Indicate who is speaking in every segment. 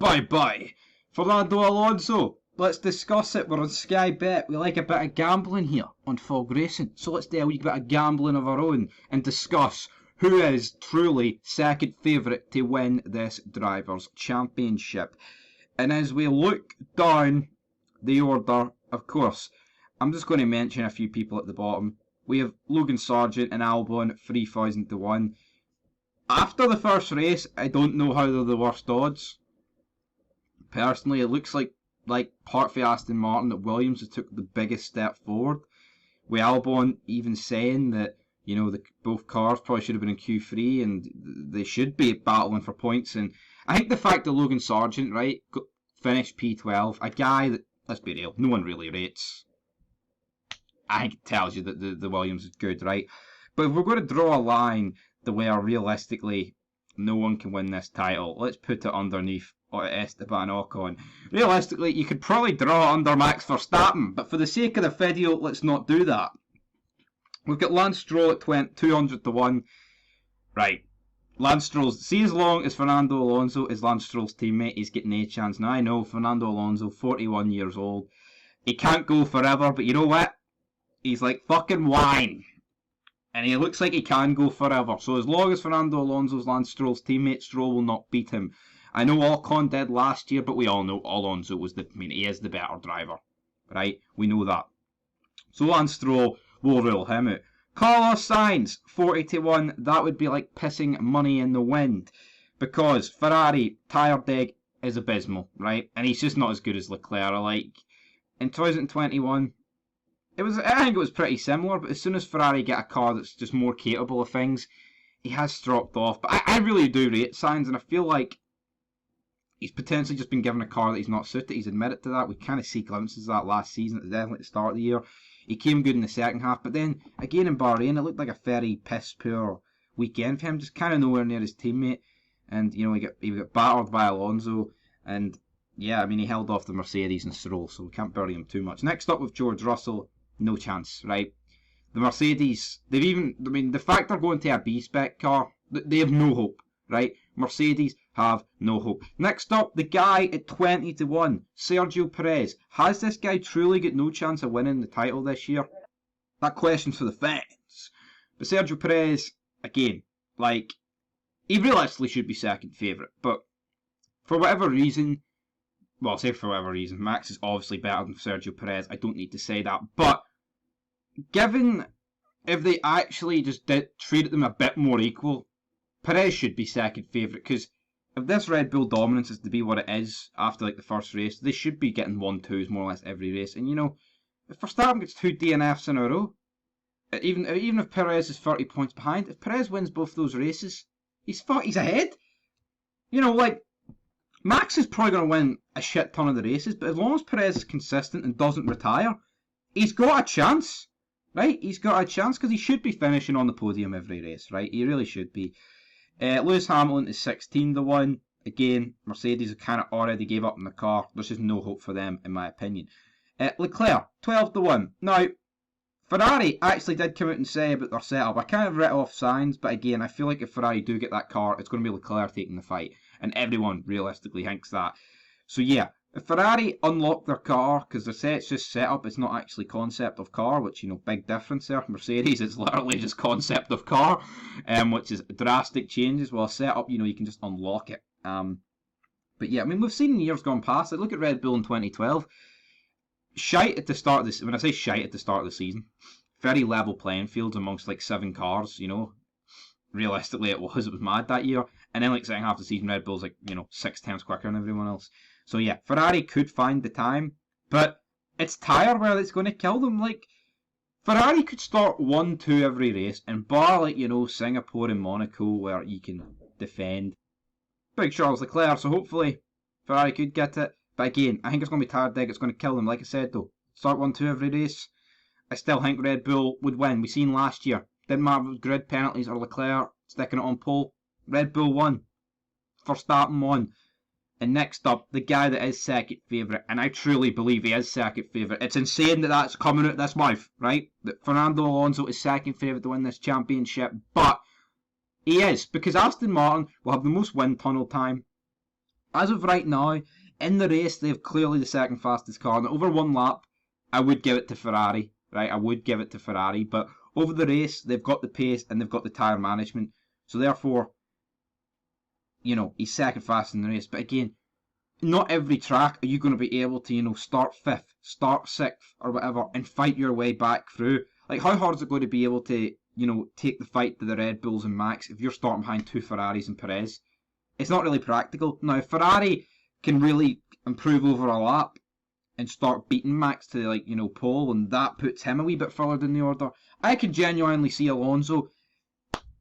Speaker 1: Bye-bye. Fernando Alonso. Let's discuss it. We're on Sky Bet. We like a bit of gambling here on Fog Racing. So let's do a wee bit of gambling of our own and discuss who is truly second favourite to win this Drivers' Championship. And as we look down the order, of course, I'm just going to mention a few people at the bottom. We have Logan Sargent and Albon, 3,000 to 1. After the first race, I don't know how they're the worst odds. Personally, it looks like part for Aston Martin that Williams has took the biggest step forward. With Albon even saying that, you know, both cars probably should have been in Q3 and they should be battling for points. And I think the fact that Logan Sargent, right, finished P12, a guy that, let's be real, no one really rates, I think it tells you that the Williams is good, right? But if we're going to draw a line the way realistically no one can win this title, let's put it underneath Esteban Ocon. Realistically, you could probably draw under Max Verstappen, but for the sake of the video, let's not do that. We've got Lance Stroll at 200 to 1. Right. Lance Stroll's, see, as long as Fernando Alonso is Lance Stroll's teammate, he's getting a chance. Now, I know Fernando Alonso, 41 years old. He can't go forever, but you know what? He's like fucking wine. And he looks like he can go forever. So as long as Fernando Alonso's Lance Stroll's teammate, Stroll will not beat him. I know Ocon did last year, but we all know Alonso he is the better driver. Right? We know that. So Lance Stroll will rule him out. Carlos Sainz, 40 to 1. That would be like pissing money in the wind. Because Ferrari, tyre deg is abysmal, right? And he's just not as good as Leclerc. Like, in 2021, I think it was pretty similar, but as soon as Ferrari get a car that's just more capable of things, he has dropped off. But I really do rate Sainz, and I feel like he's potentially just been given a car that he's not suited. He's admitted to that. We kind of see glimpses of that last season, definitely at the start of the year. He came good in the second half, but then again in Bahrain, it looked like a very piss-poor weekend for him, just kind of nowhere near his teammate. And, you know, he got battered by Alonso, and yeah, I mean, he held off the Mercedes and Stroll, so we can't bury him too much. Next up with George Russell, no chance, right? The Mercedes, the fact they're going to a B-spec car, they have no hope, right? Mercedes have no hope. Next up, the guy at 20 to 1, Sergio Perez. Has this guy truly got no chance of winning the title this year? That question's for the fans. But Sergio Perez, again, like, he realistically should be second favourite, but for whatever reason, well, I'll say for whatever reason, Max is obviously better than Sergio Perez. I don't need to say that, but given if they actually just treated them a bit more equal, Perez should be second favourite, because if this Red Bull dominance is to be what it is after like the first race, they should be getting 1-2s more or less every race. And you know, if Verstappen gets 2 DNFs in a row, even if Perez is 30 points behind, if Perez wins both those races, he's ahead. You know, like, Max is probably going to win a shit ton of the races, but as long as Perez is consistent and doesn't retire, he's got a chance, right? He's got a chance because he should be finishing on the podium every race, right? He really should be. Lewis Hamilton is 16 to 1. Again, Mercedes have kind of already gave up on the car. There's just no hope for them, in my opinion. Leclerc, 12 to 1. Now, Ferrari actually did come out and say about their setup. I kind of writ off Sainz, but again, I feel like if Ferrari do get that car, it's going to be Leclerc taking the fight. And everyone realistically thinks that. So yeah, if Ferrari unlock their car, because they say it's just setup, it's not actually concept of car, which, you know, big difference there. Mercedes, it's literally just concept of car, which is drastic changes. Well, setup, you know, you can just unlock it. But yeah, I mean, we've seen years gone past. Like, look at Red Bull in 2012. Shite at the start of this. When I say shite at the start of the season, very level playing fields amongst like 7 cars, you know. Realistically, it was mad that year. And then, like, second half of the season, Red Bull's like, you know, 6 times quicker than everyone else. So yeah, Ferrari could find the time, but it's tyre wear that's going to kill them. Like, Ferrari could start 1-2 every race, and bar, like, you know, Singapore and Monaco, where you can defend. Big Charles Leclerc, so hopefully Ferrari could get it. But again, I think it's going to be tyre deg, it's going to kill them. Like I said though, start 1-2 every race. I still think Red Bull would win. We seen last year. Didn't matter if it was grid penalties or Leclerc sticking it on pole. Red Bull won. Verstappen won. And next up, the guy that is second favourite, and I truly believe he is second favourite. It's insane that that's coming out this month, right? That Fernando Alonso is second favourite to win this championship, but he is, because Aston Martin will have the most wind tunnel time, as of right now, in the race, they've clearly the second fastest car. And over one lap, I would give it to Ferrari, right? I would give it to Ferrari. But over the race, they've got the pace and they've got the tyre management. So therefore, you know, he's second fastest in the race. But again, not every track are you going to be able to, you know, start fifth, start sixth, or whatever, and fight your way back through. Like, how hard is it going to be able to, you know, take the fight to the Red Bulls and Max if you're starting behind two Ferraris and Perez? It's not really practical. Now, if Ferrari can really improve over a lap and start beating Max to, like, you know, pole, and that puts him a wee bit further in the order, I can genuinely see Alonso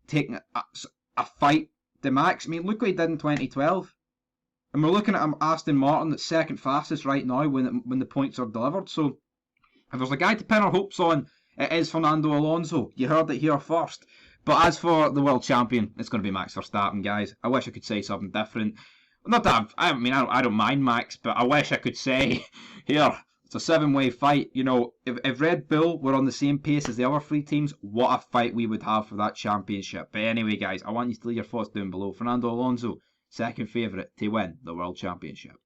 Speaker 1: taking a fight to Max. I mean, look what he did in 2012. And we're looking at Aston Martin that's second fastest right now when the points are delivered. So, if there's a guy to pin our hopes on, it is Fernando Alonso. You heard it here first. But as for the world champion, it's going to be Max Verstappen, guys. I wish I could say something different. Not that I don't mind Max, but I wish I could say, here, it's a 7-way fight. You know, if Red Bull were on the same pace as the other three teams, what a fight we would have for that championship. But anyway, guys, I want you to leave your thoughts down below. Fernando Alonso, second favourite to win the world championship.